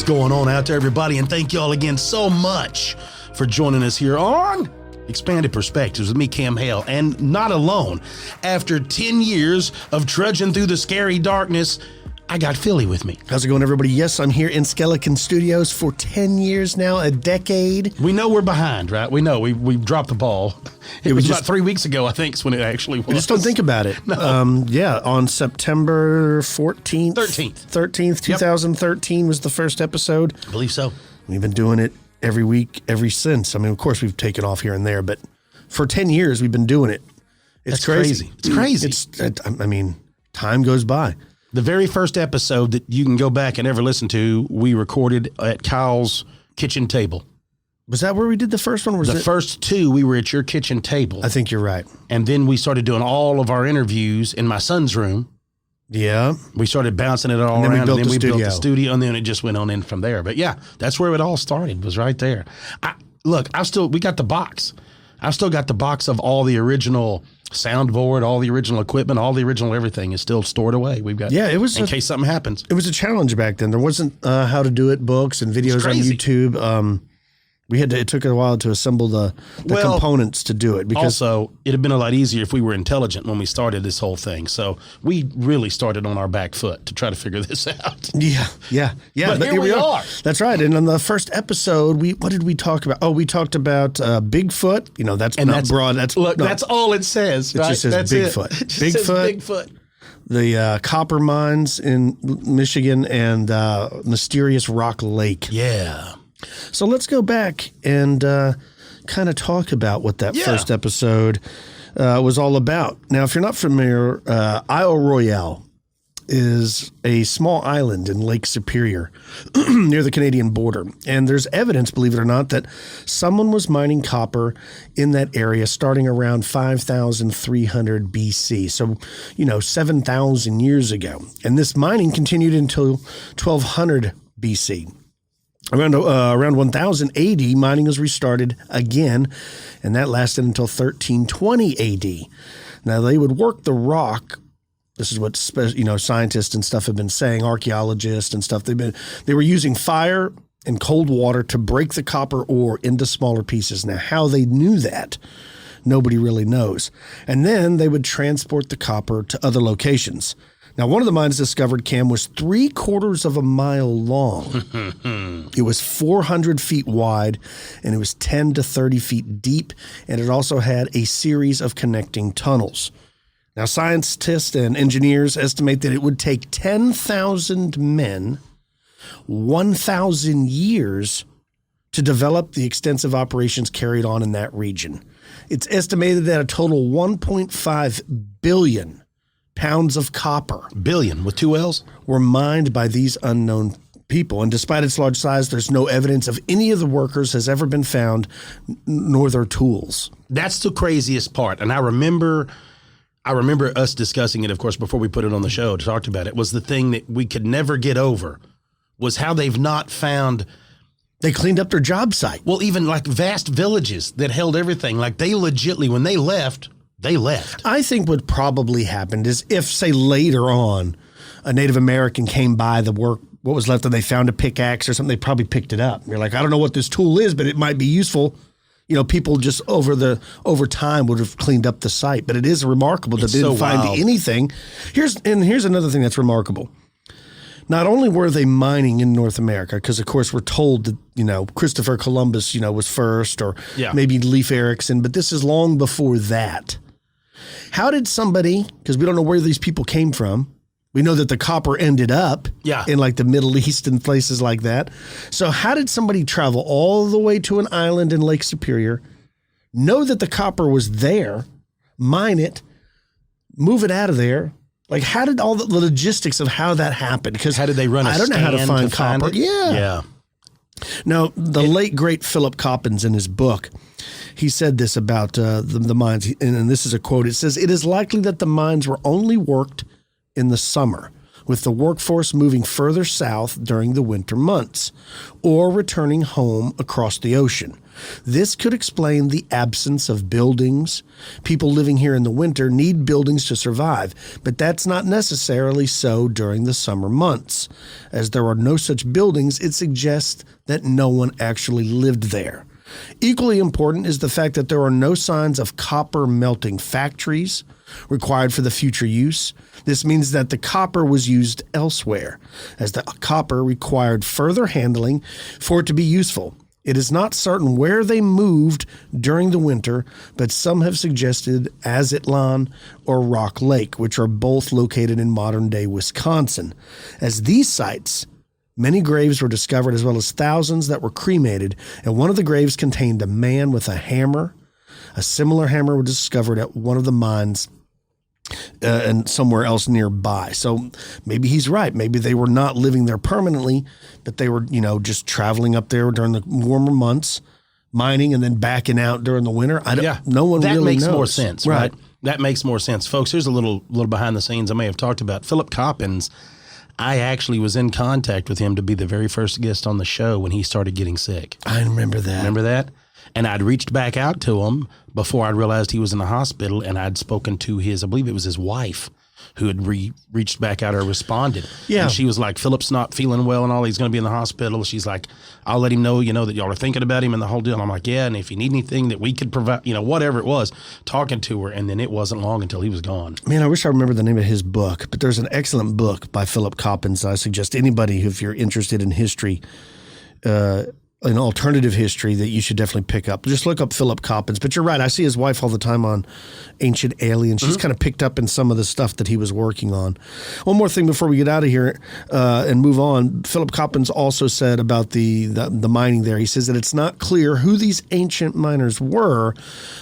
going on out there, everybody? And thank y'all again so much for joining us here on Expanded Perspectives with me, Cam Hale, and not alone. After 10 years of trudging through the scary darkness, I got Philly with me. How's it going, everybody? Yes, I'm here in Skeleton Studios for 10 years now, a decade. We know we're behind, right? We know we dropped the ball. It was about 3 weeks ago, I think, is when it actually was. We just don't think about it. No. On September 14th. 13th, 2013 was the first episode. I believe so. We've been doing it every week, ever since. I mean, of course, we've taken off here and there, but for 10 years, we've been doing it. It's crazy. It's crazy. I mean, time goes by. The very first episode that you can go back and ever listen to, we recorded at Kyle's kitchen table. Was that where we did the first one? The first two, we were at your kitchen table. I think you're right. And then we started doing all of our interviews in my son's room. Yeah. We started bouncing it all around, and then we built the studio, and then it just went on in from there. But yeah, that's where it all started, was right there. We got the box. I've still got the box of all the original soundboard, all the original equipment, all the original everything is still stored away. We've got, it was in case something happens. It was a challenge back then. There wasn't how to do it books and videos on YouTube. It took a while to assemble the components to do it. Because also, it'd have been a lot easier if we were intelligent when we started this whole thing. So we really started on our back foot to try to figure this out. Yeah. But here we are. That's right. And on the first episode, what did we talk about? Oh, we talked about Bigfoot. You know, that's broad. That's all it says. It just says Bigfoot. Bigfoot. The copper mines in Michigan and mysterious Rock Lake. Yeah. So let's go back and kind of talk about what that first episode was all about. Now, if you're not familiar, Isle Royale is a small island in Lake Superior near the Canadian border. And there's evidence, believe it or not, that someone was mining copper in that area starting around 5,300 BC. So, 7,000 years ago. And this mining continued until 1200 BC. Around 1000 AD, mining was restarted again, and that lasted until 1320 AD. Now, they would work the rock. This is what scientists and stuff have been saying, archaeologists and stuff. They were using fire and cold water to break the copper ore into smaller pieces. Now, how they knew that, nobody really knows. And then they would transport the copper to other locations. Now, one of the mines discovered, Cam, was 3/4 of a mile long. It was 400 feet wide, and it was 10 to 30 feet deep, and it also had a series of connecting tunnels. Now, scientists and engineers estimate that it would take 10,000 men, 1,000 years to develop the extensive operations carried on in that region. It's estimated that a total 1.5 billion pounds of copper. Billion with 2 L's? Were mined by these unknown people. And despite its large size, there's no evidence of any of the workers has ever been found, nor their tools. That's the craziest part. And I remember us discussing it, of course, before we put it on the show, talked about it, was the thing that we could never get over was how they've not found. They cleaned up their job site. Well, even like vast villages that held everything, like they legitly, when they left. I think what probably happened is if, say, later on, a Native American came by what was left, and they found a pickaxe or something, they probably picked it up. They're like, I don't know what this tool is, but it might be useful. People just over time would have cleaned up the site. But it is remarkable that they didn't find anything. Here's another thing that's remarkable. Not only were they mining in North America, because, of course, we're told that, Christopher Columbus, was first, or maybe Leif Erikson, but this is long before that. How did somebody, because we don't know where these people came from, we know that the copper ended up in like the Middle East and places like that. So how did somebody travel all the way to an island in Lake Superior, know that the copper was there, mine it, move it out of there? Like, how did all the logistics of how that happened? Because how did they run? I don't know how to find copper. Yeah. Now, the late great Philip Coppens, in his book, he said this about the mines, and this is a quote. It says, "It is likely that the mines were only worked in the summer, with the workforce moving further south during the winter months or returning home across the ocean. This could explain the absence of buildings. People living here in the winter need buildings to survive, but that's not necessarily so during the summer months. As there are no such buildings, it suggests that no one actually lived there. Equally important is the fact that there are no signs of copper melting factories required for the future use. This means that the copper was used elsewhere, as the copper required further handling for it to be useful. It is not certain where they moved during the winter, but some have suggested Aztlan or Rock Lake, which are both located in modern-day Wisconsin. As these sites, many graves were discovered as well as thousands that were cremated, and one of the graves contained a man with a hammer. A similar hammer was discovered at one of the mines and somewhere else nearby. So maybe he's right. Maybe they were not living there permanently, but they were, just traveling up there during the warmer months, mining and then backing out during the winter. No one really knows. That makes more sense, right? That makes more sense. Folks, here's a little behind the scenes I may have talked about. Philip Coppens, I actually was in contact with him to be the very first guest on the show when he started getting sick. I remember that. Remember that? And I'd reached back out to him before I realized he was in the hospital, and I'd spoken to I believe it was his wife, who had reached back out or responded. Yeah. And she was like, Philip's not feeling well and all. He's going to be in the hospital. She's like, I'll let him know, that y'all are thinking about him and the whole deal. And I'm like, yeah, and if you need anything that we could provide, whatever it was, talking to her. And then it wasn't long until he was gone. Man, I wish I remember the name of his book, but there's an excellent book by Philip Coppens. I suggest anybody, if you're interested in history, an alternative history, that you should definitely pick up. Just look up Philip Coppens. But you're right. I see his wife all the time on Ancient Aliens. She's kind of picked up in some of the stuff that he was working on. One more thing before we get out of here and move on. Philip Coppens also said about the mining there. He says that it's not clear who these ancient miners were,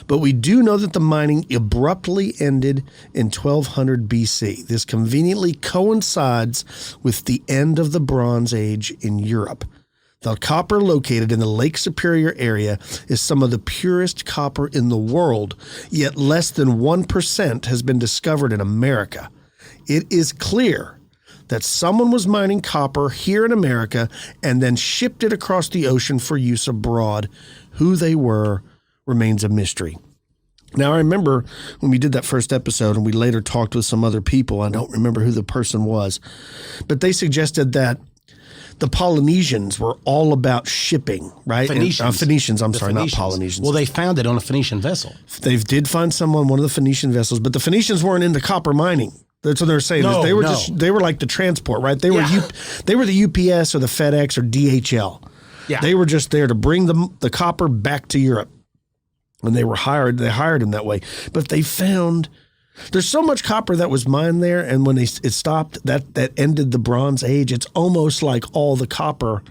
but we do know that the mining abruptly ended in 1200 BC. This conveniently coincides with the end of the Bronze Age in Europe. The copper located in the Lake Superior area is some of the purest copper in the world, yet less than 1% has been discovered in America. It is clear that someone was mining copper here in America and then shipped it across the ocean for use abroad. Who they were remains a mystery. Now, I remember when we did that first episode and we later talked with some other people. I don't remember who the person was, but they suggested that the Polynesians were all about shipping, right? Phoenicians, not Polynesians. Well, they found it on a Phoenician vessel. They did find one of the Phoenician vessels, but the Phoenicians weren't into copper mining. That's what they're saying. They were like the transport, right? They were the UPS or the FedEx or DHL. Yeah. They were just there to bring the copper back to Europe. And they hired them that way. But they found there's so much copper that was mined there, and when it stopped, that ended the Bronze Age. It's almost like all the copper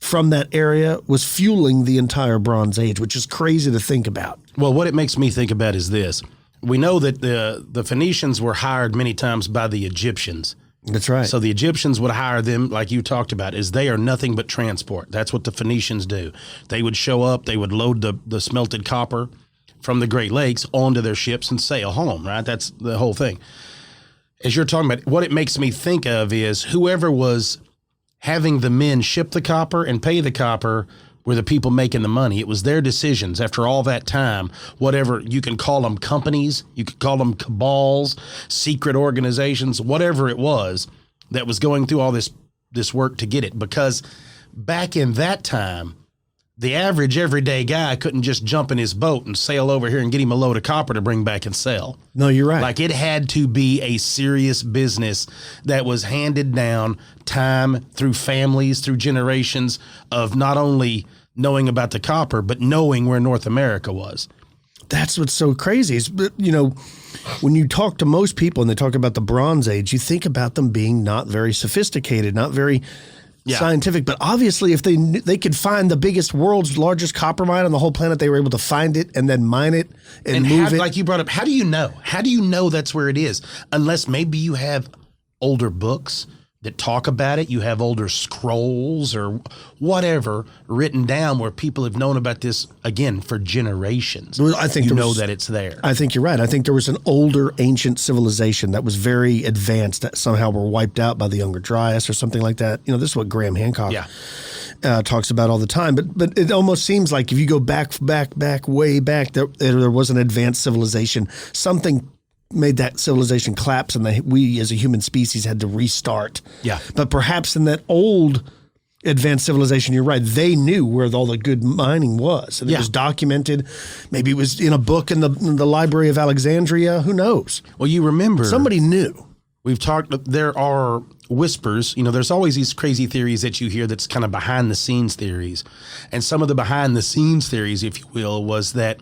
from that area was fueling the entire Bronze Age, which is crazy to think about. Well, what it makes me think about is this. We know that the Phoenicians were hired many times by the Egyptians. That's right. So the Egyptians would hire them, like you talked about, is they are nothing but transport. That's what the Phoenicians do. They would show up, they would load the smelted copper from the Great Lakes onto their ships and sail home, right? That's the whole thing. As you're talking about, what it makes me think of is whoever was having the men ship the copper and pay the copper were the people making the money. It was their decisions after all that time, whatever, you can call them companies, you could call them cabals, secret organizations, whatever it was that was going through all this work to get it. Because back in that time, the average everyday guy couldn't just jump in his boat and sail over here and get him a load of copper to bring back and sell. No, you're right. Like, it had to be a serious business that was handed down time through families, through generations of not only knowing about the copper, but knowing where North America was. That's what's so crazy. Is, when you talk to most people and they talk about the Bronze Age, you think about them being not very sophisticated, not very scientific, but obviously if they could find the world's largest copper mine on the whole planet, they were able to find it and then mine it and move it. Like you brought up, how do you know? How do you know that's where it is? Unless maybe you have older books that talk about it. You have older scrolls or whatever written down where people have known about this, again, for generations. Well, I think that it's there. I think you're right. I think there was an older ancient civilization that was very advanced that somehow were wiped out by the Younger Dryas or something like that. You know, this is what Graham Hancock talks about all the time. But it almost seems like if you go back, way back, there was an advanced civilization. Something made that civilization collapse, and we as a human species had to restart. Yeah. But perhaps in that old advanced civilization, you're right, they knew where all the good mining was. And it was documented. Maybe it was in a book in the Library of Alexandria. Who knows? Well, you remember. Somebody knew. We've talked, there are whispers, there's always these crazy theories that you hear that's kind of behind the scenes theories. And some of the behind the scenes theories, if you will, was that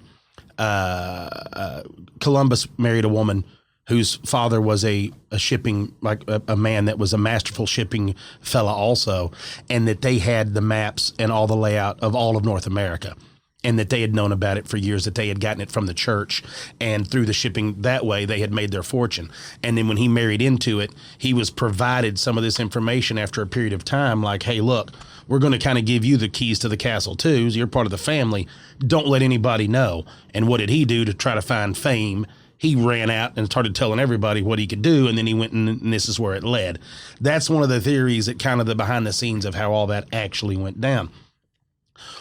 Columbus married a woman whose father was a shipping, like a man that was a masterful shipping fella also, and that they had the maps and all the layout of all of North America, and that they had known about it for years, that they had gotten it from the church, and through the shipping that way, they had made their fortune. And then when he married into it, he was provided some of this information after a period of time, like, hey, look, we're going to kind of give you the keys to the castle too. So you're part of the family. Don't let anybody know. And what did he do to try to find fame? He ran out and started telling everybody what he could do, and then he went and this is where it led. That's one of the theories that kind of the behind the scenes of how all that actually went down.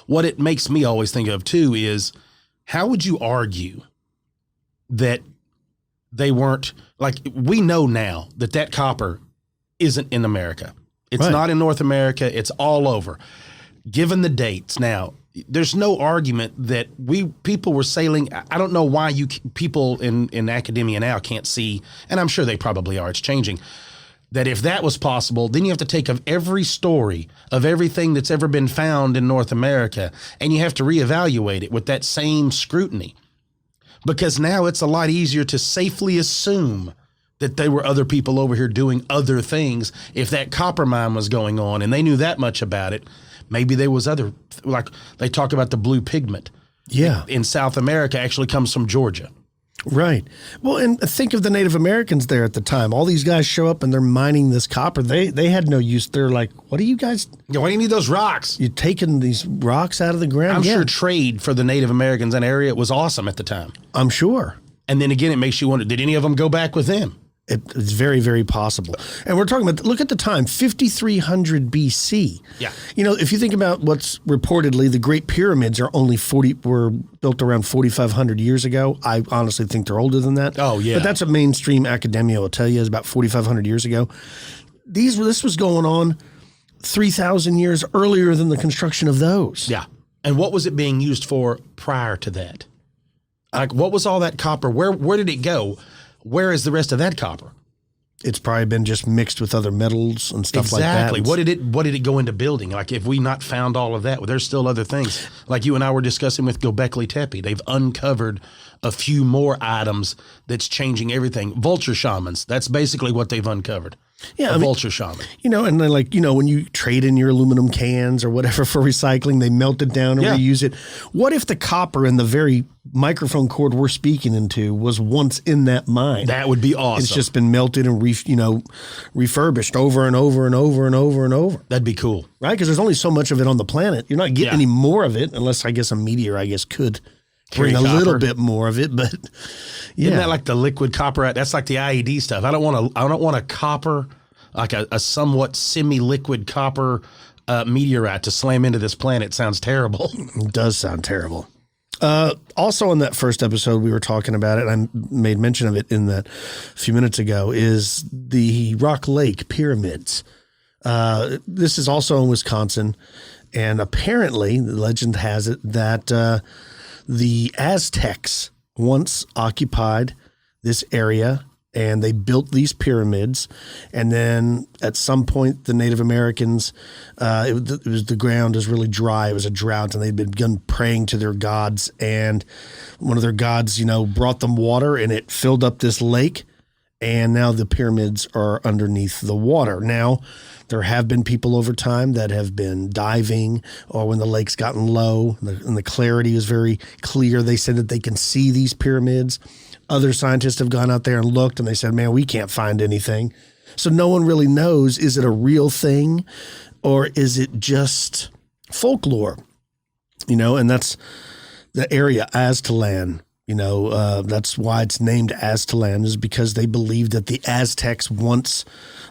What it makes me always think of too is, how would you argue that they weren't, like, we know now that copper isn't in America. It's not in North America. It's all over. Given the dates now, there's no argument that people were sailing. I don't know why people in academia now can't see, and I'm sure they probably are. It's changing. That if that was possible, then you have to take of every story of everything that's ever been found in North America, and you have to reevaluate it with that same scrutiny. Because now it's a lot easier to safely assume that there were other people over here doing other things. If that copper mine was going on and they knew that much about it, maybe there was other, like they talk about the blue pigment. Yeah. In South America actually comes from Georgia. Right. Well, and think of the Native Americans there at the time. All these guys show up and they're mining this copper. They had no use. They're like, what are you guys? Yeah, why do you need those rocks? You're taking these rocks out of the ground? I'm sure trade for the Native Americans in that area was awesome at the time. I'm sure. And then again, it makes you wonder, did any of them go back with them? It's very, very possible. And we're talking about, look at the time, 5300 BC. Yeah. If you think about what's reportedly the Great Pyramids were built around 4,500 years ago. I honestly think they're older than that. Oh, yeah. But that's what mainstream academia will tell you is about 4,500 years ago. This was going on 3,000 years earlier than the construction of those. Yeah. And what was it being used for prior to that? Like, what was all that copper? Where did it go? Where is the rest of that copper? It's probably been just mixed with other metals and stuff like that. Exactly. What did it go into building? Like, if we not found all of that, well, there's still other things. Like you and I were discussing with Göbekli Tepe. They've uncovered a few more items that's changing everything. Vulture shamans. That's basically what they've uncovered. Yeah, vulture shaman. And then when you trade in your aluminum cans or whatever for recycling, they melt it down and reuse it. What if the copper in the very microphone cord we're speaking into was once in that mine? That would be awesome. It's just been melted and refurbished over and over and over and over and over. That'd be cool, right? Because there's only so much of it on the planet. You're not getting any more of it unless I guess a meteor could bring a little bit more of it, but isn't that like the liquid copper? That's like the IED stuff. I don't want a copper, like a somewhat semi-liquid copper meteorite to slam into this planet. Sounds terrible. It does sound terrible. Also in that first episode, we were talking about it, and I made mention of it in that a few minutes ago, is the Rock Lake pyramids. This is also in Wisconsin, and apparently the legend has it that the Aztecs once occupied this area and they built these pyramids. And then at some point, the Native Americans, the ground was really dry. It was a drought, and they'd begun praying to their gods. And one of their gods, brought them water, and it filled up this lake. And now the pyramids are underneath the water. Now, there have been people over time that have been diving, or when the lake's gotten low and the clarity is very clear, they said that they can see these pyramids. Other scientists have gone out there and looked, and they said, man, we can't find anything. So no one really knows, is it a real thing or is it just folklore? You know, and that's the area Aztlan. You know, that's why it's named Aztlan, is because they believe that the Aztecs once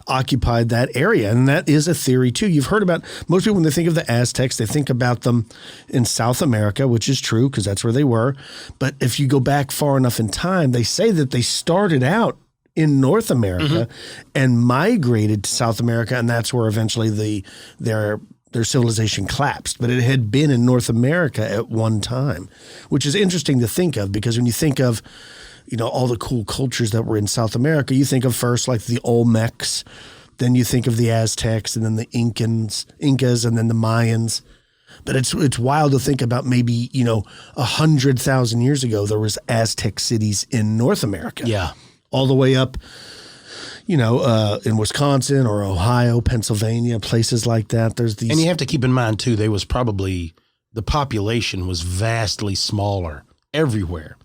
occupied that area. And that is a theory too. You've heard about, most people when they think of the Aztecs, they think about them in South America, which is true because that's where they were. But if you go back far enough in time, they say that they started out in North America and migrated to South America. And that's where eventually their civilization collapsed, but it had been in North America at one time, which is interesting to think of because when you think of, you know, all the cool cultures that were in South America, you think of first like the Olmecs, then you think of the Aztecs, and then the Incas, and then the Mayans. But it's wild to think about maybe, you know, 100,000 years ago, there was Aztec cities in North America. Yeah. All the way up, you know, in Wisconsin or Ohio, Pennsylvania, places like that. There's these. And you have to keep in mind, too, the population was vastly smaller everywhere.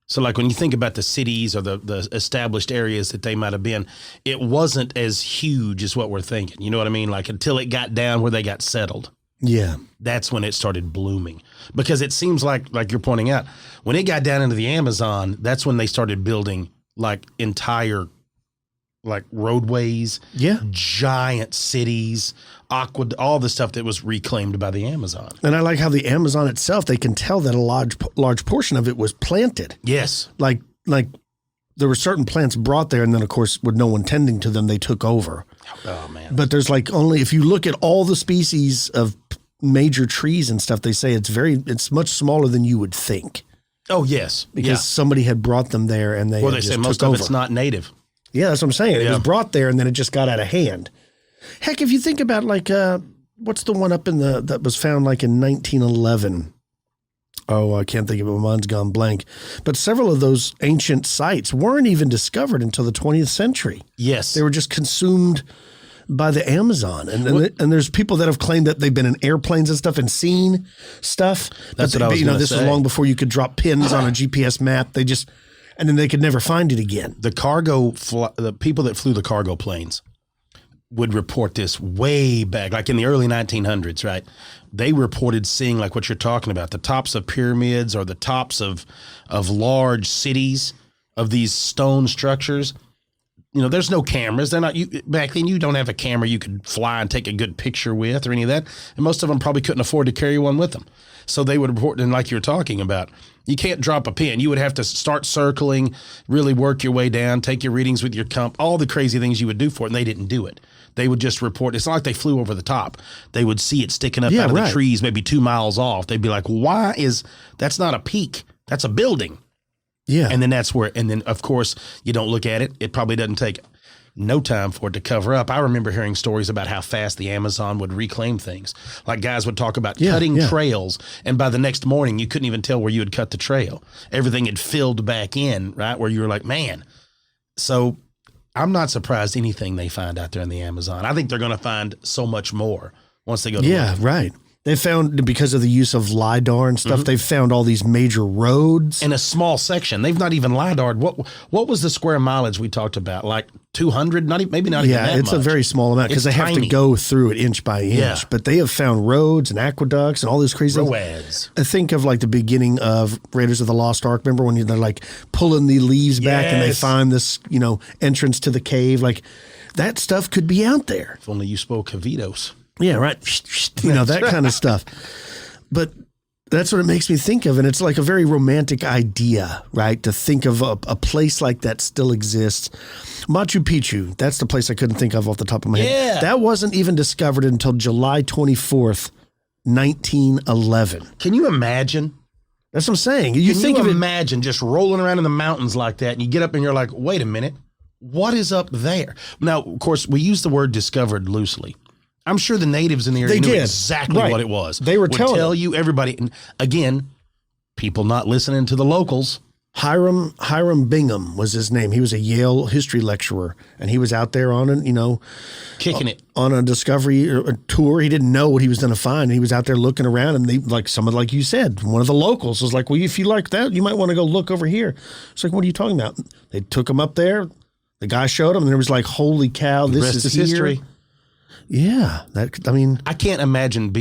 So, like, when you think about the cities or the established areas that they might have been, it wasn't as huge as what we're thinking. You know what I mean? Like, until it got down where they got settled. Yeah. That's when it started blooming. Because it seems like you're pointing out, when it got down into the Amazon, that's when they started building, like, entire like roadways, giant cities, all the stuff that was reclaimed by the Amazon. And I like how the Amazon itself, they can tell that a large portion of it was planted. Yes. Like there were certain plants brought there, and then of course with no one tending to them, they took over. Oh man. But there's like only, if you look at all the species of major trees and stuff, they say it's much smaller than you would think. Oh yes. Because somebody had brought them there and they say most of it's not native. Yeah, that's what I'm saying. It was brought there and then it just got out of hand. Heck, if you think about like, what's the one up that was found like in 1911? Oh, I can't think of it. My mind's gone blank. But several of those ancient sites weren't even discovered until the 20th century. Yes. They were just consumed by the Amazon. And there's people that have claimed that they've been in airplanes and stuff and seen stuff. That's what I was going to say. This was long before you could drop pins on a GPS map. And then they could never find it again. The people that flew the cargo planes would report this way back, like in the early 1900s, right? They reported seeing like what you're talking about, the tops of pyramids or the tops of large cities, of these stone structures. You know, there's no cameras. Back then you don't have a camera you could fly and take a good picture with or any of that. And most of them probably couldn't afford to carry one with them. So they would report, and like you're talking about, you can't drop a pin. You would have to start circling, really work your way down, take your readings with your all the crazy things you would do for it, and they didn't do it. They would just report. It's not like they flew over the top. They would see it sticking up out of the trees maybe 2 miles off. They'd be like, that's not a peak. That's a building. Yeah. And then of course, you don't look at it. It probably doesn't take no time for it to cover up. I remember hearing stories about how fast the Amazon would reclaim things. Like guys would talk about cutting trails, and by the next morning, you couldn't even tell where you had cut the trail. Everything had filled back in, right? Where you were like, man. So I'm not surprised anything they find out there in the Amazon. I think they're going to find so much more once they go to look. Right. They found, because of the use of LIDAR and stuff, they've found all these major roads. In a small section. They've not even LIDAR'd. What was the square mileage we talked about? Like 200? Maybe not even that much. Yeah, it's a very small amount because they have to go through it inch by inch. Yeah. But they have found roads and aqueducts and all this crazy stuff. I think of like the beginning of Raiders of the Lost Ark. Remember when they're like pulling the leaves back and they find this, entrance to the cave? Like that stuff could be out there. If only you spoke Cavitos. Yeah, right. That kind of stuff. But that's what it makes me think of. And it's like a very romantic idea, right? To think of a place like that still exists. Machu Picchu, that's the place I couldn't think of off the top of my head. That wasn't even discovered until July 24th, 1911. Can you imagine? That's what I'm saying. Imagine just rolling around in the mountains like that, and you get up and you're like, wait a minute, what is up there? Now, of course, we use the word discovered loosely. I'm sure the natives in the area knew exactly what it was. They would tell you, everybody. And again, people not listening to the locals. Hiram Bingham was his name. He was a Yale history lecturer, and he was out there on kicking it on a discovery tour. He didn't know what he was going to find. He was out there looking around, and someone like you said, one of the locals was like, "Well, if you like that, you might want to go look over here." It's like, "What are you talking about?" They took him up there. The guy showed him, and there was like, holy cow, this is history. Yeah. I can't imagine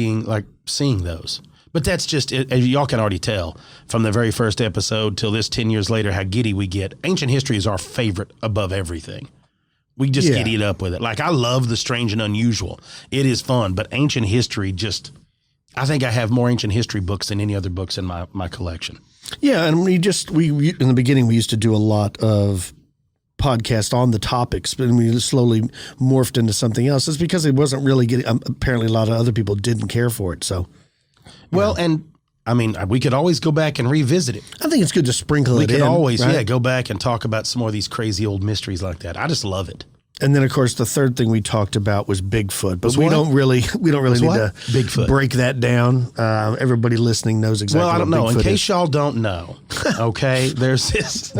seeing those. But that's just, as y'all can already tell from the very first episode till this 10 years later, how giddy we get. Ancient history is our favorite above everything. We just get eat up with it. Like, I love the strange and unusual. It is fun, but ancient history I think I have more ancient history books than any other books in my collection. Yeah, and we in the beginning, we used to do a lot of podcast on the topics, but we slowly morphed into something else. It's because it wasn't really getting, apparently a lot of other people didn't care for it, so. Well, and I mean, we could always go back and revisit it. I think it's good to sprinkle it in. We could always, right? go back and talk about some more of these crazy old mysteries like that. I just love it. And then, of course, the third thing we talked about was Bigfoot, but we don't really need to Bigfoot. break that down. Everybody listening knows exactly. Well, I don't know. Bigfoot in case y'all don't know, okay, there's this.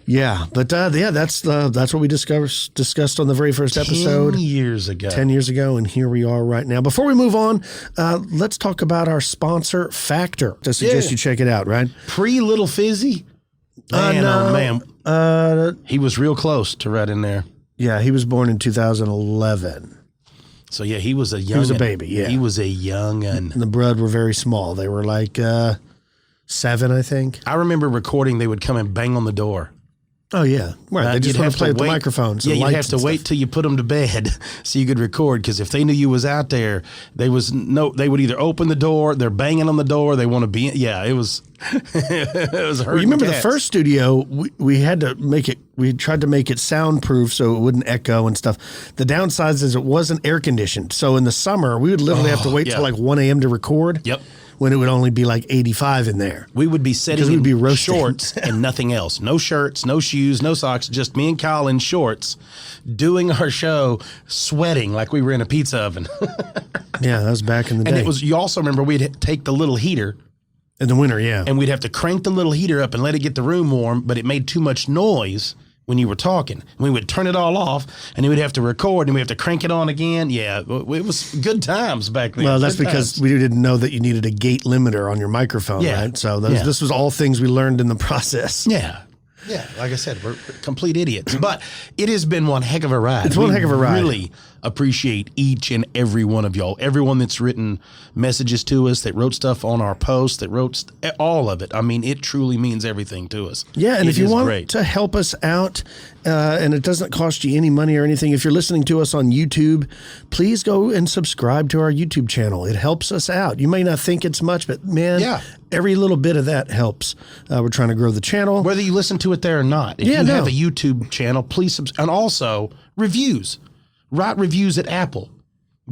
Yeah, but that's what we discussed on the very first episode 10 years ago. 10 years ago, and here we are right now. Before we move on, let's talk about our sponsor, Factor. I suggest you check it out, right? Pre-Little Fizzy? Man, no. oh, man. He was real close to right in there. Yeah, he was born in 2011. So, yeah, he was a young. He was a baby, yeah. He was a young'un. And the Brood were very small. They were like 7, I think. I remember recording, they would come and bang on the door. Oh, yeah. Right. They just want to play with the microphones. Yeah, you'd have to wait till you put them to bed so you could record, because if they knew you was out there, they would either open the door, they're banging on the door, they want to be in. Yeah, it was it was hurting. You remember cats. The first studio, we had to make it, we tried to make it soundproof so it wouldn't echo and stuff. The downside is it wasn't air conditioned. So in the summer, we would literally have to wait till like 1 a.m. to record. Yep. When it would only be like 85 in there. We would be sitting in shorts and nothing else. No shirts, no shoes, no socks, just me and Kyle in shorts doing our show, sweating like we were in a pizza oven. Yeah, that was back in the day. And it was, you also remember we'd take the little heater. In the winter, yeah. And we'd have to crank the little heater up and let it get the room warm, but it made too much noise when you were talking. We would turn it all off, and then we'd have to record, and we'd have to crank it on again. Yeah, it was good times back then. Well, that's because we didn't know that you needed a gate limiter on your microphone, right? So this was all things we learned in the process. Yeah. Yeah, like I said, we're complete idiots. But it has been one heck of a ride. It's one heck of a ride. Really appreciate each and every one of y'all. Everyone that's written messages to us, that wrote stuff on our posts, that wrote all of it. I mean, it truly means everything to us. Yeah, and if you want to help us out, and it doesn't cost you any money or anything, if you're listening to us on YouTube, please go and subscribe to our YouTube channel. It helps us out. You may not think it's much, but man, every little bit of that helps. We're trying to grow the channel. Whether you listen to it there or not. If you have a YouTube channel, please and also reviews. Write reviews at Apple.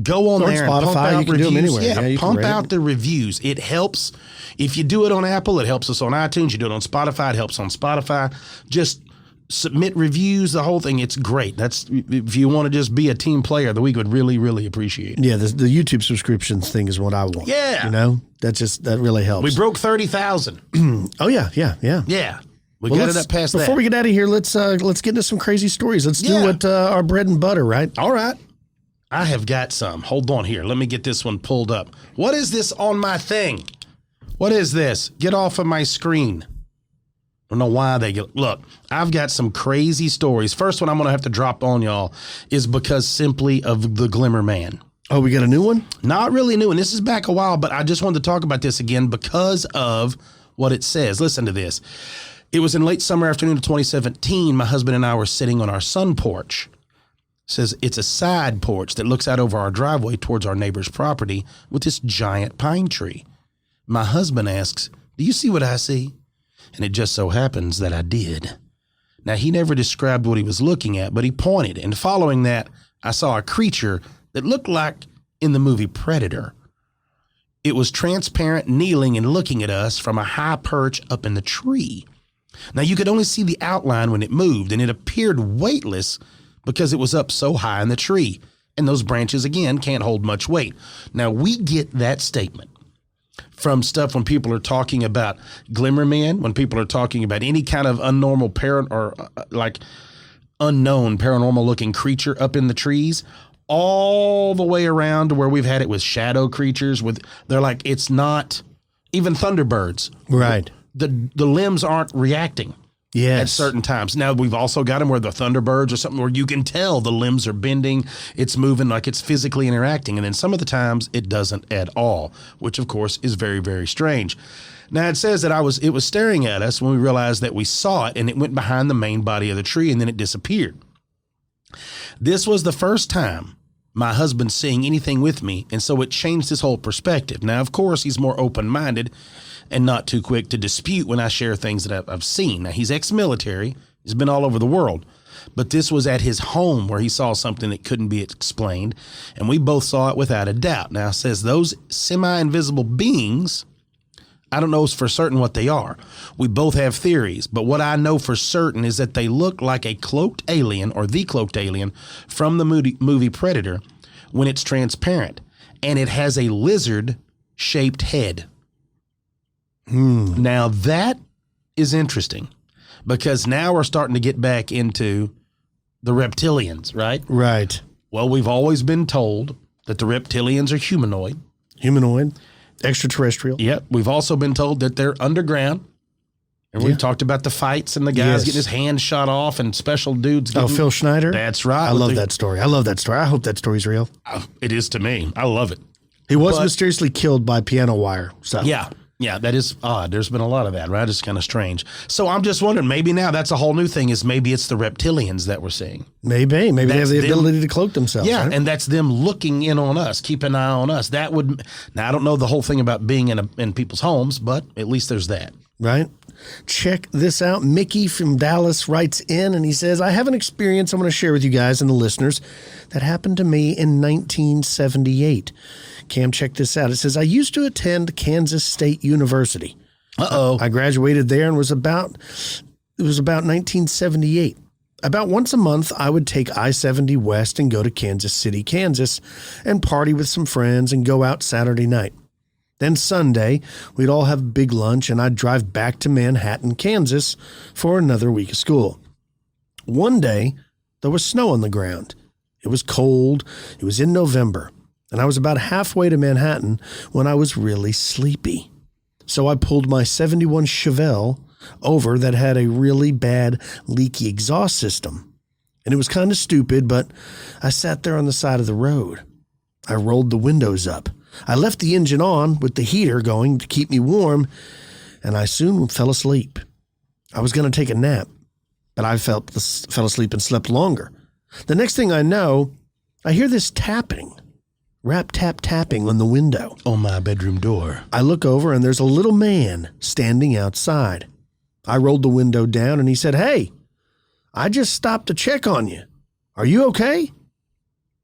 Go on there Spotify, and pump out you can reviews. Do them anywhere. Yeah, pump out the reviews. It helps. If you do it on Apple, it helps us on iTunes. You do it on Spotify, it helps on Spotify. Just submit reviews, the whole thing. It's great. That's if you want to just be a team player, that we would really, really appreciate. Yeah, the YouTube subscriptions thing is what I want. Yeah. You know, that really helps. We broke 30,000. Oh, yeah. Yeah. We got it up past that. Before we get out of here, let's get into some crazy stories. Let's do what our bread and butter, right? All right. I have got some. Hold on here. Let me get this one pulled up. What is this on my thing? What is this? Get off of my screen. I don't know why they get. Look, I've got some crazy stories. First one I'm going to have to drop on y'all is because simply of the Glimmer man. Oh, we got a new one? Not really new. And this is back a while, but I just wanted to talk about this again because of what it says. Listen to this. It was in late summer afternoon of 2017. My husband and I were sitting on our sun porch. It says it's a side porch that looks out over our driveway towards our neighbor's property with this giant pine tree. My husband asks, "Do you see what I see?" And it just so happens that I did. Now, he never described what he was looking at, but he pointed. And following that, I saw a creature that looked like in the movie Predator. It was transparent, kneeling and looking at us from a high perch up in the tree. Now, you could only see the outline when it moved, and it appeared weightless because it was up so high in the tree. And those branches, again, can't hold much weight. Now, we get that statement from stuff when people are talking about Glimmer men, when people are talking about any kind of unknown paranormal-looking creature up in the trees, all the way around to where we've had it with shadow creatures. They're like, it's not even thunderbirds. Right. The limbs aren't reacting. at certain times. Now, we've also got them where the Thunderbirds or something where you can tell the limbs are bending, it's moving, like it's physically interacting. And then some of the times it doesn't at all, which of course is very, very strange. Now, it says that it was staring at us when we realized that we saw it, and it went behind the main body of the tree, and then it disappeared. This was the first time my husband seeing anything with me, and so it changed his whole perspective. Now, of course, he's more open-minded and not too quick to dispute when I share things that I've seen. Now, he's ex-military. He's been all over the world. But this was at his home where he saw something that couldn't be explained, and we both saw it without a doubt. Now, it says those semi-invisible beings, I don't know for certain what they are. We both have theories, but what I know for certain is that they look like a cloaked alien, or the cloaked alien from the movie Predator, when it's transparent, and it has a lizard-shaped head. Now that is interesting, because now we're starting to get back into the reptilians, right? Right. Well, we've always been told that the reptilians are humanoid. Extraterrestrial. Yep. We've also been told that they're underground. And we've talked about the fights and the guys getting his hand shot off and special dudes. Phil Schneider. That's right. I love that story. I hope that story's real. It is to me. I love it. He was mysteriously killed by piano wire. So Yeah, that is odd. There's been a lot of that, right? It's kind of strange. So I'm just wondering, maybe now that's a whole new thing, is maybe it's the reptilians that we're seeing. Maybe they have the ability to cloak themselves. Yeah, right? and that's them looking in on us, keep an eye on us. That would, now I don't know the whole thing about being in people's homes, but at least there's that. Right. Check this out. Mickey from Dallas writes in and he says, I have an experience I want to share with you guys and the listeners that happened to me in 1978. Cam, check this out. It says, I used to attend Kansas State University. I graduated there and it was about 1978. About once a month, I would take I-70 West and go to Kansas City, Kansas, and party with some friends and go out Saturday night. Then Sunday, we'd all have a big lunch, and I'd drive back to Manhattan, Kansas, for another week of school. One day, there was snow on the ground. It was cold. It was in November, and I was about halfway to Manhattan when I was really sleepy. So I pulled my 71 Chevelle over that had a really bad leaky exhaust system. And it was kind of stupid, but I sat there on the side of the road. I rolled the windows up. I left the engine on with the heater going to keep me warm, and I soon fell asleep. I was going to take a nap, but I fell asleep and slept longer. The next thing I know, I hear this tapping, tapping on the window. On my bedroom door. I look over, and there's a little man standing outside. I rolled the window down, and he said, Hey, I just stopped to check on you. Are you okay?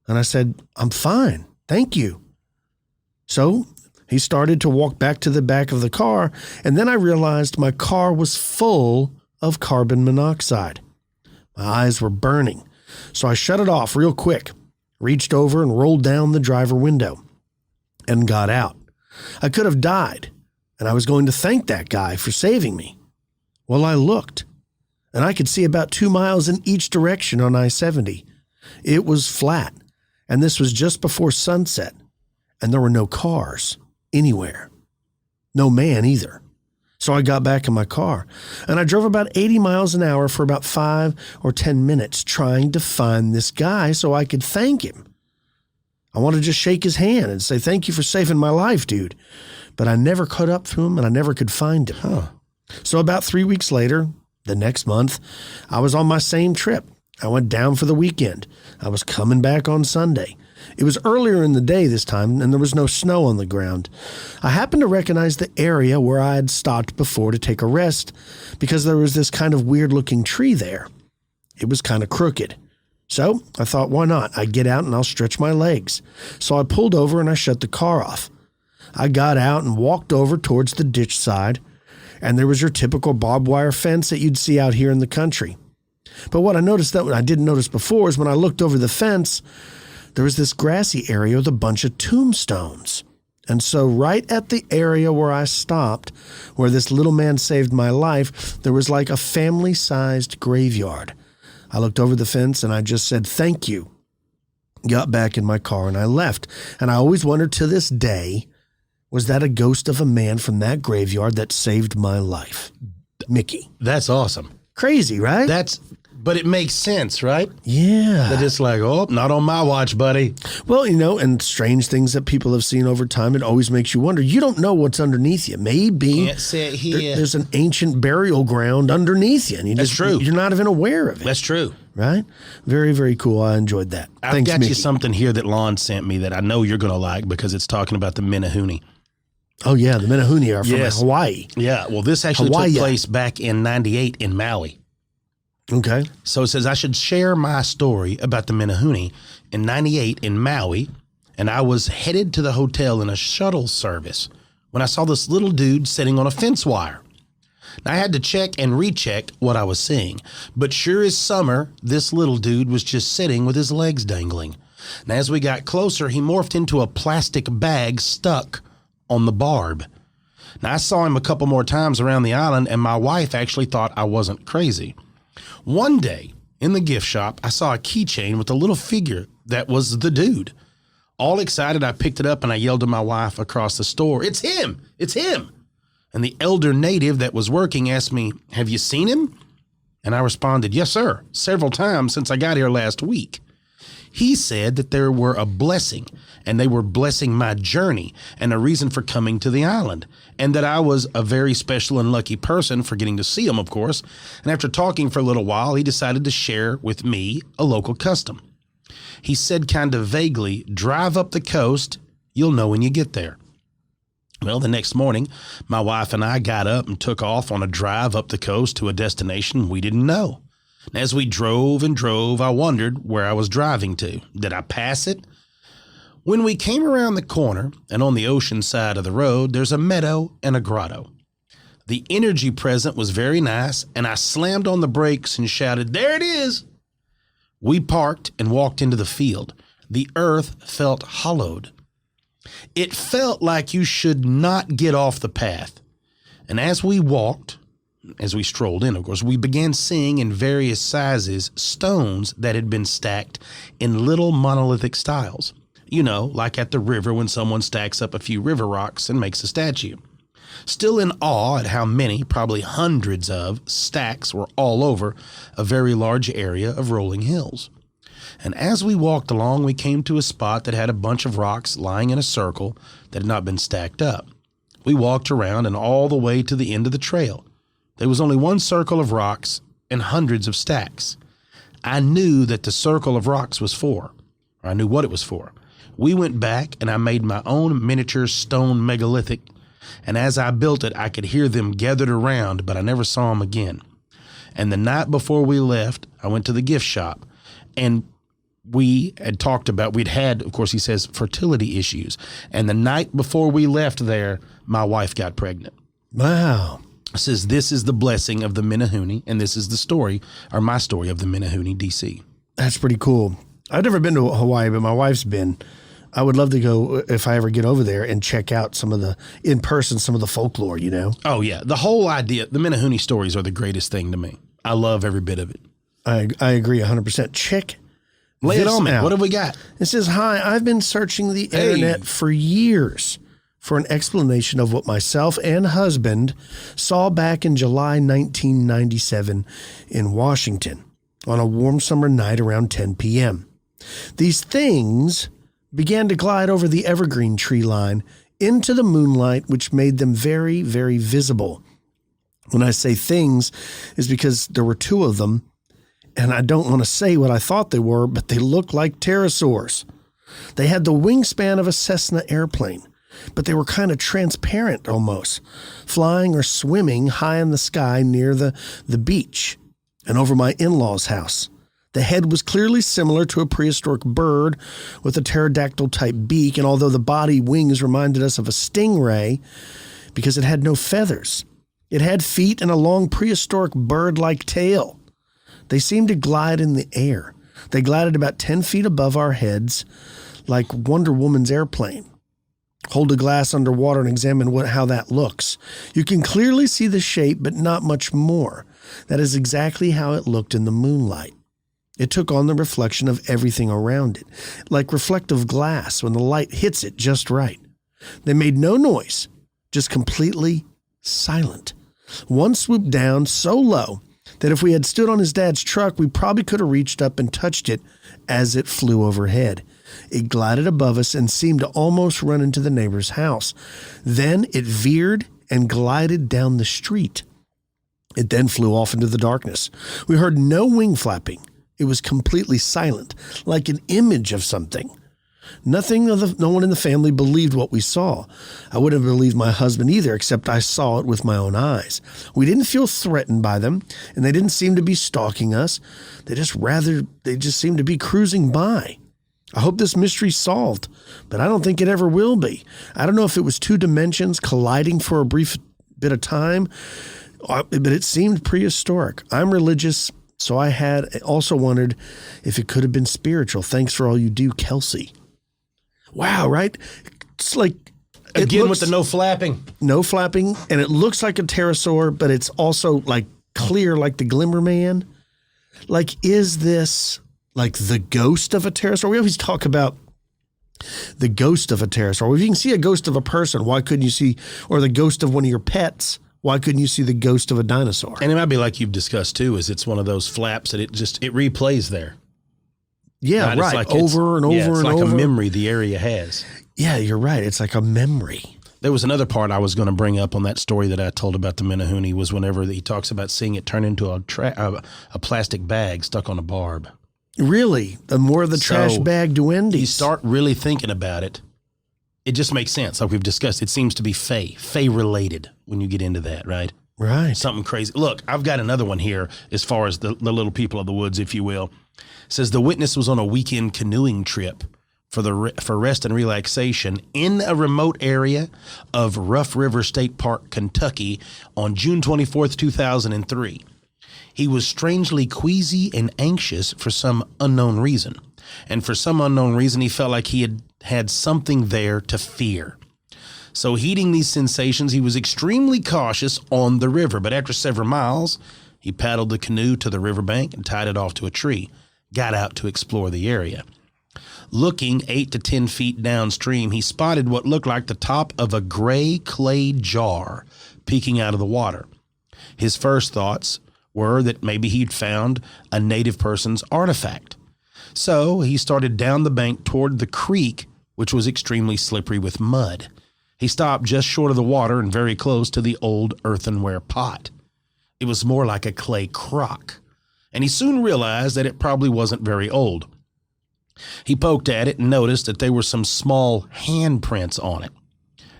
And I said, I'm fine. Thank you. So he started to walk back to the back of the car, and then I realized my car was full of carbon monoxide. My eyes were burning, so I shut it off real quick, reached over and rolled down the driver window, and got out. I could have died, and I was going to thank that guy for saving me. Well, I looked, and I could see about 2 miles in each direction on I-70. It was flat, and this was just before sunset. And there were no cars anywhere. No man either. So I got back in my car, and I drove about 80 miles an hour for about 5 or 10 minutes trying to find this guy so I could thank him. I wanted to just shake his hand and say, thank you for saving my life, dude. But I never caught up to him, and I never could find him. So about 3 weeks later, the next month, I was on my same trip. I went down for the weekend. I was coming back on Sunday. It was earlier in the day this time, and there was no snow on the ground. I happened to recognize the area where I had stopped before to take a rest because there was this kind of weird-looking tree there. It was kind of crooked. So I thought, why not? I get out and I'll stretch my legs. So I pulled over and I shut the car off. I got out and walked over towards the ditch side, and there was your typical barbed wire fence that you'd see out here in the country. But what I noticed that I didn't notice before is when I looked over the fence, there was this grassy area with a bunch of tombstones. And so right at the area where I stopped, where this little man saved my life, there was like a family-sized graveyard. I looked over the fence and I just said, thank you. Got back in my car and I left. And I always wondered to this day, was that a ghost of a man from that graveyard that saved my life? Mickey. That's awesome. Crazy, right? But it makes sense, right? Yeah. They're just like, oh, not on my watch, buddy. Well, and strange things that people have seen over time, it always makes you wonder. You don't know what's underneath you. Maybe Can't sit here. there's an ancient burial ground underneath you, and That's true. You're not even aware of it. That's true. Right? Very, very cool. I enjoyed that. I've got you something here that Lon sent me that I know you're going to like because it's talking about the Menehune. Oh, yeah. The Menehune are from Hawaii. Yeah. Well, this actually took place back in 98 in Maui. Okay. So it says, I should share my story about the Menehune in 98 in Maui, and I was headed to the hotel in a shuttle service when I saw this little dude sitting on a fence wire. Now, I had to check and recheck what I was seeing, but sure as summer, this little dude was just sitting with his legs dangling. And as we got closer, he morphed into a plastic bag stuck on the barb. Now, I saw him a couple more times around the island, and my wife actually thought I wasn't crazy. One day in the gift shop, I saw a keychain with a little figure that was the dude. All excited, I picked it up and I yelled to my wife across the store, "It's him! It's him!" And the elder native that was working asked me, "Have you seen him?" And I responded, "Yes, sir, several times since I got here last week." He said that there were a blessing, and they were blessing my journey and a reason for coming to the island, and that I was a very special and lucky person for getting to see him, of course. And after talking for a little while, he decided to share with me a local custom. He said kind of vaguely, "Drive up the coast, you'll know when you get there." Well, the next morning, my wife and I got up and took off on a drive up the coast to a destination we didn't know. As we drove and drove, I wondered where I was driving to. Did I pass it? When we came around the corner and on the ocean side of the road, there's a meadow and a grotto. The energy present was very nice, and I slammed on the brakes and shouted, "There it is!" We parked and walked into the field. The earth felt hollowed. It felt like you should not get off the path. And as we strolled in, of course, we began seeing in various sizes stones that had been stacked in little monolithic styles. You know, like at the river when someone stacks up a few river rocks and makes a statue. Still in awe at how many, probably hundreds of, stacks were all over a very large area of rolling hills. And as we walked along, we came to a spot that had a bunch of rocks lying in a circle that had not been stacked up. We walked around and all the way to the end of the trail. There was only one circle of rocks and hundreds of stacks. I knew that the circle of rocks was for, or I knew what it was for. We went back and I made my own miniature stone megalithic. And as I built it, I could hear them gathered around, but I never saw them again. And the night before we left, I went to the gift shop and we had talked about, we'd had, of course, he says, fertility issues. And the night before we left there, my wife got pregnant. Wow. It says, this is the blessing of the Menehune, and this is the story, or my story of the Menehune, D.C. That's pretty cool. I've never been to Hawaii, but my wife's been. I would love to go if I ever get over there and check out some of the folklore, you know? Oh, yeah. The whole idea, the Menehune stories are the greatest thing to me. I love every bit of it. I agree 100%. Lay it on me. What have we got? It says, "Hi, I've been searching the internet for years for an explanation of what myself and husband saw back in July 1997 in Washington on a warm summer night around 10 p.m. These things began to glide over the evergreen tree line into the moonlight, which made them very, very visible. When I say things, is because there were two of them, and I don't want to say what I thought they were, but they looked like pterosaurs. They had the wingspan of a Cessna airplane, but they were kind of transparent almost, flying or swimming high in the sky near the beach and over my in-laws' house. The head was clearly similar to a prehistoric bird with a pterodactyl-type beak, and although the body wings reminded us of a stingray because it had no feathers, it had feet and a long prehistoric bird-like tail. They seemed to glide in the air. They glided about 10 feet above our heads like Wonder Woman's airplane. Hold a glass underwater and examine how that looks. You can clearly see the shape, but not much more. That is exactly how it looked in the moonlight. It took on the reflection of everything around it, like reflective glass when the light hits it just right. They made no noise, just completely silent. One swooped down so low that if we had stood on his dad's truck, we probably could have reached up and touched it as it flew overhead. It glided above us and seemed to almost run into the neighbor's house. Then it veered and glided down the street. It then flew off into the darkness. We heard no wing flapping. It was completely silent, like an image of something. No one in the family believed what we saw. I wouldn't have believed my husband either, except I saw it with my own eyes. We didn't feel threatened by them, and they didn't seem to be stalking us. They just seemed to be cruising by. I hope this mystery's solved, but I don't think it ever will be. I don't know if it was two dimensions colliding for a brief bit of time, but it seemed prehistoric. I'm religious, so I had also wondered if it could have been spiritual. Thanks for all you do, Kelsey. Wow, right? It's like... Again, with the no flapping. No flapping, and it looks like a pterosaur, but it's also like clear like the Glimmer man. Like, is this... like the ghost of a pterosaur? We always talk about the ghost of a pterosaur. Well, if you can see a ghost of a person, why couldn't you see, or the ghost of one of your pets, why couldn't you see the ghost of a dinosaur? And it might be like you've discussed too, is it's one of those flaps that it replays there. Yeah, right. Like over and over and over. It's like a memory the area has. Yeah, you're right. It's like a memory. There was another part I was going to bring up on that story that I told about the Menehune was whenever he talks about seeing it turn into a plastic bag stuck on a barb. Really? The more of the trash bag duendes. You start really thinking about it. It just makes sense. Like we've discussed, it seems to be Fae related when you get into that, right? Right. Something crazy. Look, I've got another one here as far as the little people of the woods, if you will. It says the witness was on a weekend canoeing trip for rest and relaxation in a remote area of Rough River State Park, Kentucky on June 24th, 2003. He was strangely queasy and anxious for some unknown reason. And for some unknown reason, he felt like he had something there to fear. So heeding these sensations, he was extremely cautious on the river. But after several miles, he paddled the canoe to the riverbank and tied it off to a tree, got out to explore the area. Looking 8 to 10 feet downstream, he spotted what looked like the top of a gray clay jar peeking out of the water. His first thoughts were that maybe he'd found a native person's artifact. So he started down the bank toward the creek, which was extremely slippery with mud. He stopped just short of the water and very close to the old earthenware pot. It was more like a clay crock, and he soon realized that it probably wasn't very old. He poked at it and noticed that there were some small handprints on it.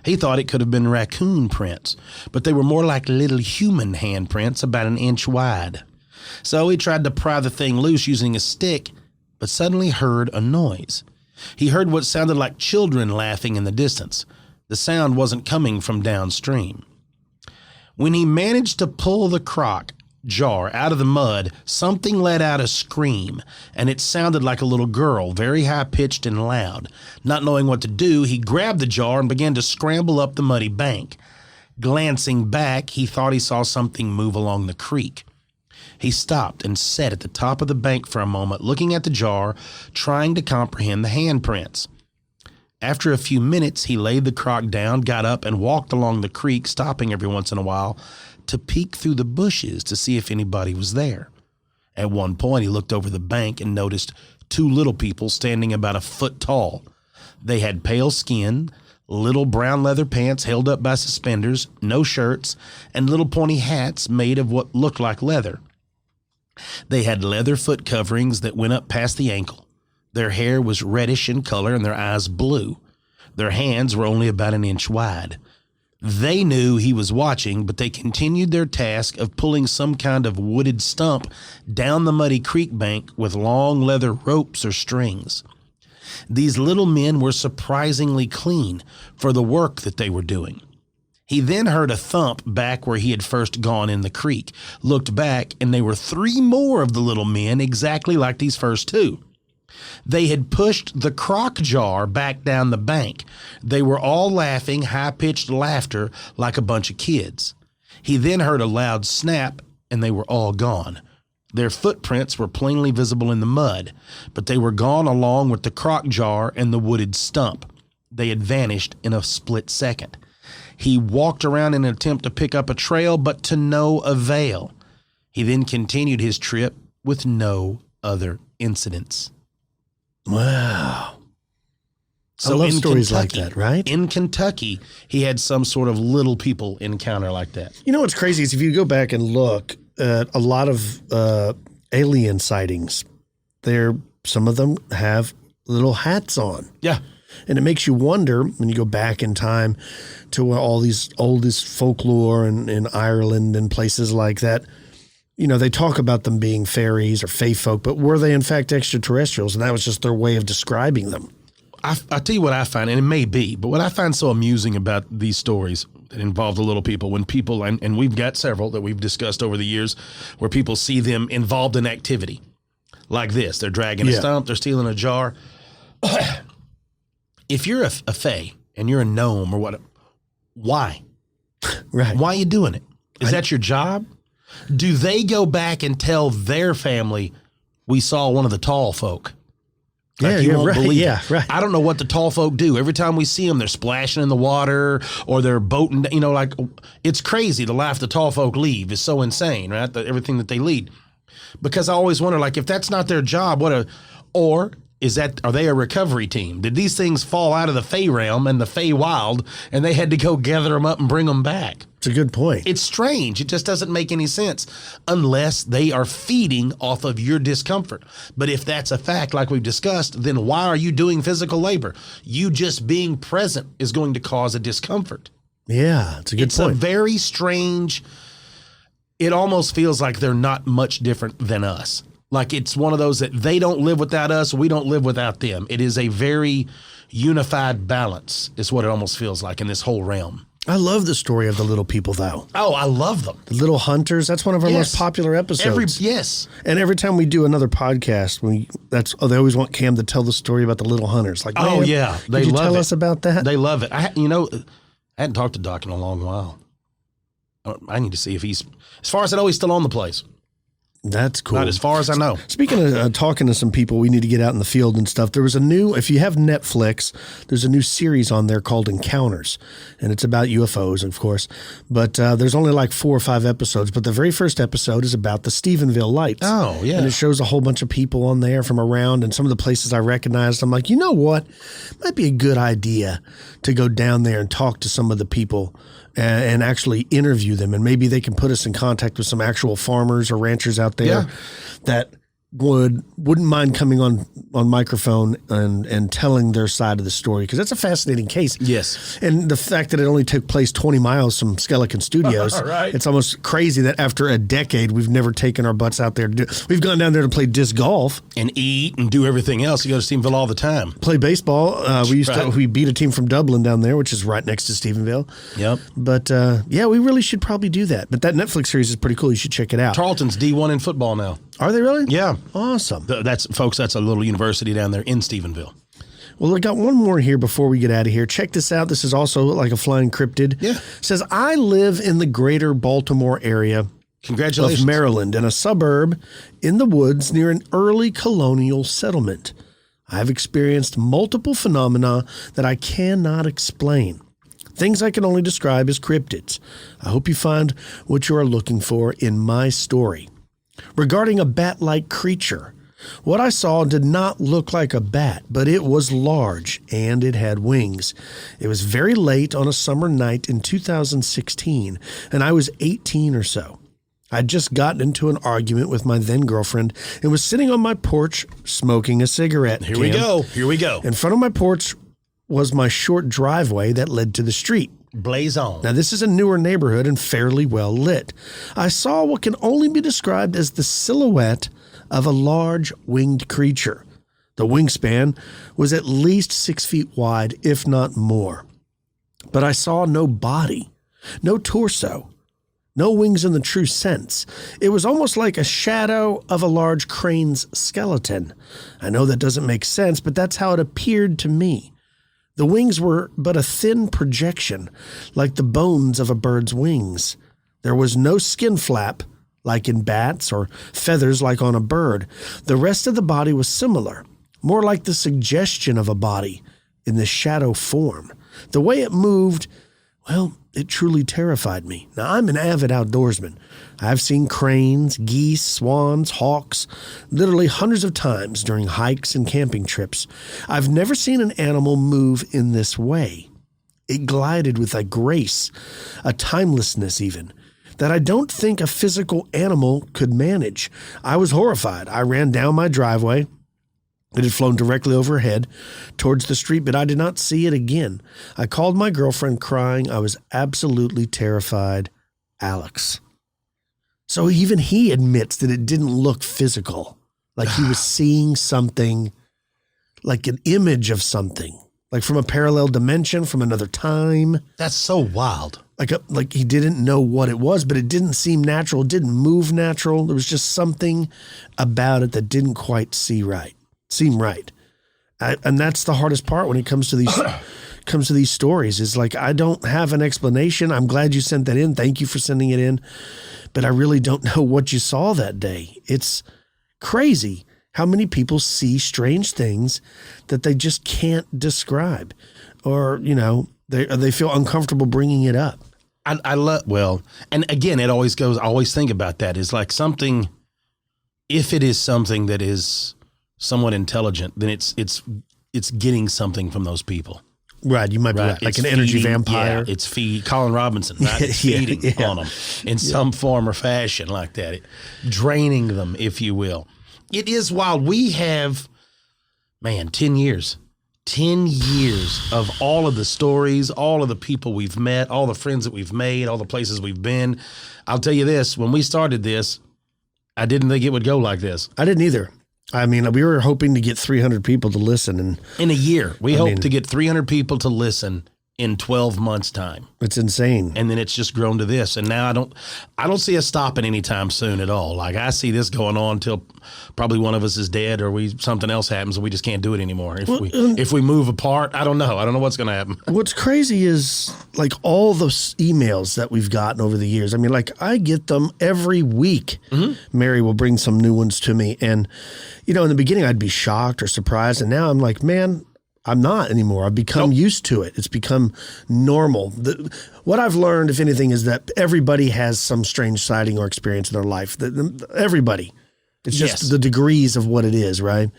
He thought it could have been raccoon prints, but they were more like little human handprints about an inch wide. So he tried to pry the thing loose using a stick, but suddenly heard a noise. He heard what sounded like children laughing in the distance. The sound wasn't coming from downstream. When he managed to pull the crock jar out of the mud, something let out a scream, and it sounded like a little girl, very high-pitched and loud. Not knowing what to do, he grabbed the jar and began to scramble up the muddy bank. Glancing back, he thought he saw something move along the creek. He stopped and sat at the top of the bank for a moment, looking at the jar, trying to comprehend the handprints. After a few minutes, he laid the crock down, got up, and walked along the creek, stopping every once in a while to peek through the bushes to see if anybody was there. At one point, he looked over the bank and noticed two little people standing about a foot tall. They had pale skin, little brown leather pants held up by suspenders, no shirts, and little pointy hats made of what looked like leather. They had leather foot coverings that went up past the ankle. Their hair was reddish in color and their eyes blue. Their hands were only about an inch wide. They knew he was watching, but they continued their task of pulling some kind of wooded stump down the muddy creek bank with long leather ropes or strings. These little men were surprisingly clean for the work that they were doing. He then heard a thump back where he had first gone in the creek, looked back, and they were three more of the little men exactly like these first two. They had pushed the crock jar back down the bank. They were all laughing, high-pitched laughter like a bunch of kids. He then heard a loud snap, and they were all gone. Their footprints were plainly visible in the mud, but they were gone along with the crock jar and the wooded stump. They had vanished in a split second. He walked around in an attempt to pick up a trail, but to no avail. He then continued his trip with no other incidents. Wow. So I love stories Kentucky, like that, right? In Kentucky, he had some sort of little people encounter like that. You know what's crazy is if you go back and look at a lot of alien sightings, some of them have little hats on. Yeah. And it makes you wonder when you go back in time to all these oldest folklore in Ireland and places like that. You know, they talk about them being fairies or fae folk, but were they in fact extraterrestrials? And that was just their way of describing them. I tell you what I find, and it may be, but what I find so amusing about these stories that involve the little people, when people, and we've got several that we've discussed over the years, where people see them involved in activity like this. They're dragging a stump, they're stealing a jar. If you're a fae and you're a gnome or what, why? Right. Why are you doing it? Is that your job? Do they go back and tell their family, we saw one of the tall folk? Like you won't believe it. Right. I don't know what the tall folk do. Every time we see them, they're splashing in the water or they're boating. You know, like it's crazy. The life the tall folk lead is so insane, right? Everything that they lead. Because I always wonder, like, if that's not their job, are they a recovery team? Did these things fall out of the Fey realm and the Fey wild, and they had to go gather them up and bring them back? It's a good point. It's strange. It just doesn't make any sense unless they are feeding off of your discomfort. But if that's a fact, like we've discussed, then why are you doing physical labor? You just being present is going to cause a discomfort. Yeah, it's a good point. It's a very strange, it almost feels like they're not much different than us. Like it's one of those that they don't live without us, we don't live without them. It is a very unified balance is what it almost feels like in this whole realm. I love the story of the little people, though. Oh, I love them. The little hunters. That's one of our most popular episodes. Yes. And every time we do another podcast, they always want Cam to tell the story about the little hunters. Like, oh yeah, they love tell us about that? They love it. I hadn't talked to Doc in a long while. I need to see if he's, as far as I know, he's still on the place. That's cool. Not as far as I know. Speaking of talking to some people, we need to get out in the field and stuff. There was if you have Netflix, there's a new series on there called Encounters, and it's about UFOs, of course. But there's only like 4 or 5 episodes. But the very first episode is about the Stephenville lights. Oh, yeah. And it shows a whole bunch of people on there from around, and some of the places I recognized. I'm like, you know what? Might be a good idea to go down there and talk to some of the people and actually interview them, and maybe they can put us in contact with some actual farmers or ranchers out there that wouldn't mind coming on microphone and telling their side of the story, because that's a fascinating case. Yes. And the fact that it only took place 20 miles from Skeleton Studios, right. It's almost crazy that after a decade we've never taken our butts out there. We've gone down there to play disc golf and eat and do everything else. You go to Stephenville all the time. Play baseball. We beat a team from Dublin down there, which is right next to Stephenville. Yep. But we really should probably do that. But that Netflix series is pretty cool. You should check it out. Tarleton's D1 in football now. Are they really? Yeah. Awesome. That's a little university down there in Stephenville. Well, I got one more here before we get out of here. Check this out. This is also like a flying cryptid. Yeah. It says, I live in the greater Baltimore area Congratulations. of Maryland, in a suburb in the woods near an early colonial settlement. I've experienced multiple phenomena that I cannot explain. Things I can only describe as cryptids. I hope you find what you are looking for in my story. Regarding a bat-like creature, what I saw did not look like a bat, but it was large and it had wings. It was very late on a summer night in 2016, and I was 18 or so. I'd just gotten into an argument with my then girlfriend and was sitting on my porch smoking a cigarette. Here we go. In front of my porch was my short driveway that led to the street. Blaze on. Now, this is a newer neighborhood and fairly well lit. I saw what can only be described as the silhouette of a large winged creature. The wingspan was at least 6 feet wide, if not more. But I saw no body, no torso, no wings in the true sense. It was almost like a shadow of a large crane's skeleton. I know that doesn't make sense, but that's how it appeared to me. The wings were but a thin projection, like the bones of a bird's wings. There was no skin flap, like in bats, or feathers like on a bird. The rest of the body was similar, more like the suggestion of a body in the shadow form. The way it moved, well, it truly terrified me. Now, I'm an avid outdoorsman. I've seen cranes, geese, swans, hawks, literally hundreds of times during hikes and camping trips. I've never seen an animal move in this way. It glided with a grace, a timelessness even, that I don't think a physical animal could manage. I was horrified. I ran down my driveway. It had flown directly overhead towards the street, but I did not see it again. I called my girlfriend crying. I was absolutely terrified. Alex. So even he admits that it didn't look physical, like he was seeing something, like an image of something, like from a parallel dimension, from another time. That's so wild. Like he didn't know what it was, but it didn't seem natural. It didn't move natural. There was just something about it that didn't quite seem right. And that's the hardest part when it comes to these stories, is like, I don't have an explanation. I'm glad you sent that in. Thank you for sending it in. But I really don't know what you saw that day. It's crazy how many people see strange things that they just can't describe, or, they feel uncomfortable bringing it up. I love, and again, I always think about that, is like something, if it is something that is somewhat intelligent, then it's getting something from those people. Right, you might be right. Like an energy vampire. Yeah, it's Colin Robinson, right? It's feeding on them in some form or fashion like that. Draining them, if you will. It is wild. We have, 10 years. 10 years of all of the stories, all of the people we've met, all the friends that we've made, all the places we've been. I'll tell you this, when we started this, I didn't think it would go like this. I didn't either. I mean, we were hoping to get 300 people to listen. And in a year, we hope to get 300 people to listen in 12 months' time. It's insane. And then it's just grown to this. And now I don't see us stopping anytime soon at all. Like, I see this going on till probably one of us is dead, or something else happens and we just can't do it anymore. If we move apart, I don't know. I don't know what's going to happen. What's crazy is, like, all those emails that we've gotten over the years. I mean, like, I get them every week. Mm-hmm. Mary will bring some new ones to me. And, in the beginning I'd be shocked or surprised. And now I'm like, man, I'm not anymore. I've become used to it. It's become normal. What I've learned, if anything, is that everybody has some strange sighting or experience in their life. Everybody. It's just the degrees of what it is, right?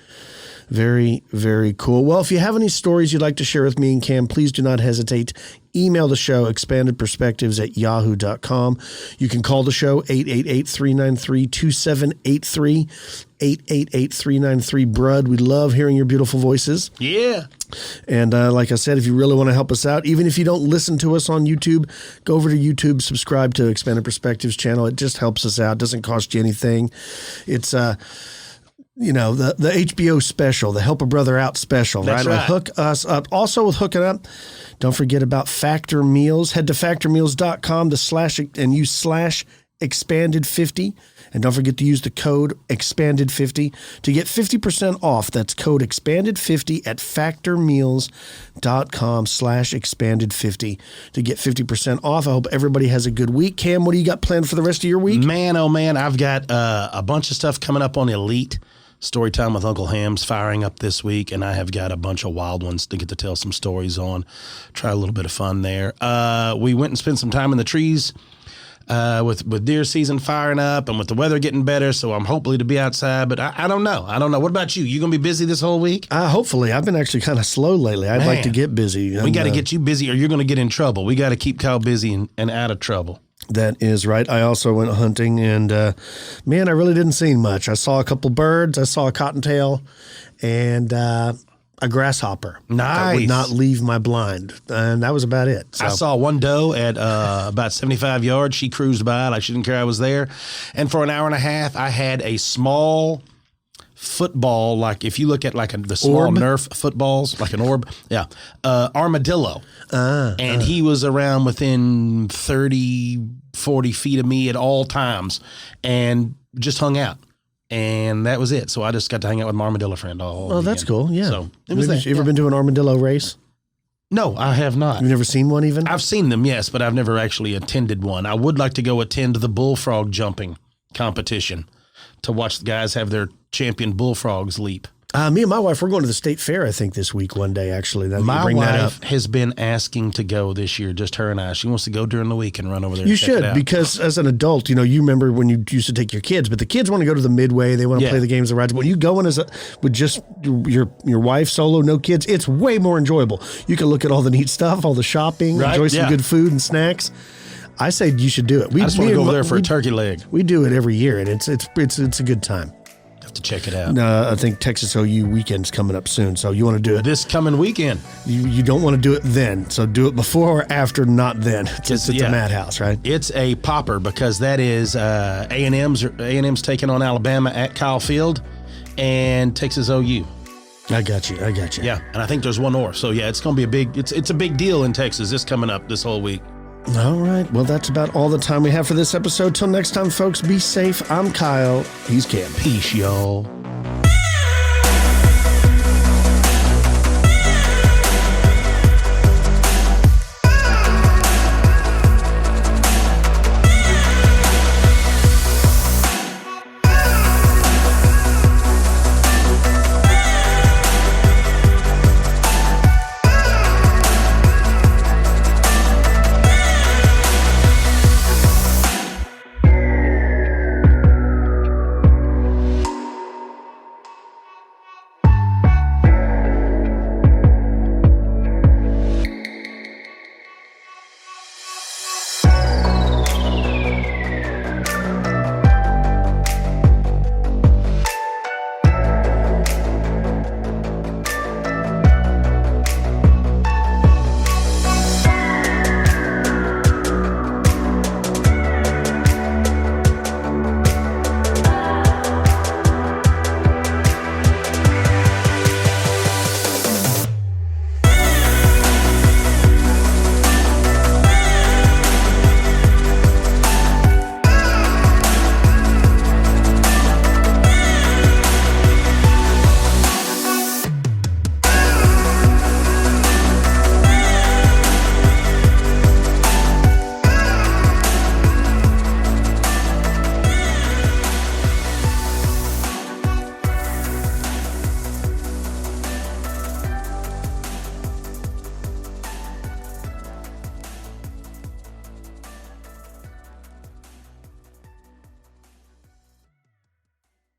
Very, very cool. Well, if you have any stories you'd like to share with me and Cam, please do not hesitate. Email the show, expandedperspectives@yahoo.com. You can call the show, 888-393-2783, 888-393-BRUD. We love hearing your beautiful voices. Yeah. And like I said, if you really want to help us out, even if you don't listen to us on YouTube, go over to YouTube, subscribe to Expanded Perspectives channel. It just helps us out. It doesn't cost you anything. It's the HBO special, the Help a Brother Out special, That's right? right. Hook us up. Also with hooking up, don't forget about Factor Meals. Head to factormeals.com and use /expanded50. And don't forget to use the code expanded50 to get 50% off. That's code expanded50 at factormeals.com /expanded50 to get 50% off. I hope everybody has a good week. Cam, what do you got planned for the rest of your week? Man, oh man, I've got a bunch of stuff coming up on Elite. Storytime with Uncle Ham's firing up this week, and I have got a bunch of wild ones to get to tell some stories on. Try a little bit of fun there. We went and spent some time in the trees with deer season firing up and with the weather getting better, so I'm hopefully to be outside, but I don't know. What about you? You going to be busy this whole week? Hopefully. I've been actually kind of slow lately. I'd like to get busy. We got to get you busy or you're going to get in trouble. We got to keep Kyle busy and out of trouble. That is right. I also went hunting, and man, I really didn't see much. I saw a couple birds. I saw a cottontail and a grasshopper. Nice. That would not leave my blind, and that was about it. So. I saw one doe at about 75 yards. She cruised by like she didn't care I was there. And for an hour and a half, I had a small football, like if you look at like the small orb? Nerf footballs, like an orb, armadillo. And he was around within 30, 40 feet of me at all times and just hung out. And that was it. So I just got to hang out with my armadillo friend all weekend. That's cool. Yeah. So it was that. You ever been to an armadillo race? No, I have not. You've never seen one even? I've seen them, yes, but I've never actually attended one. I would like to go attend the bullfrog jumping competition to watch the guys have their champion bullfrogs leap. Me and my wife, we're going to the state fair, I think, this week one day, actually. My wife has been asking to go this year, just her and I. She wants to go during the week and run over there. You should, because as an adult, you remember when you used to take your kids, but the kids want to go to the Midway. They want to play the games, the rides. But when you go in with just your wife solo, no kids, it's way more enjoyable. You can look at all the neat stuff, all the shopping, enjoy some good food and snacks. I say you should do it. I just want to go over there for a turkey leg. We do it every year, and it's a good time. Have to check it out. I think Texas OU weekend's coming up soon, so you want to do it this coming weekend. You don't want to do it then, so do it before or after, not then. It's a madhouse, right? It's a popper because that is A&M's taking on Alabama at Kyle Field, and Texas OU. I got you. Yeah, and I think there's one more. So yeah, it's going to be it's a big deal in Texas. This coming up this whole week. All right. Well, that's about all the time we have for this episode. Till next time, folks, be safe. I'm Kyle. He's Cam. Peace, y'all.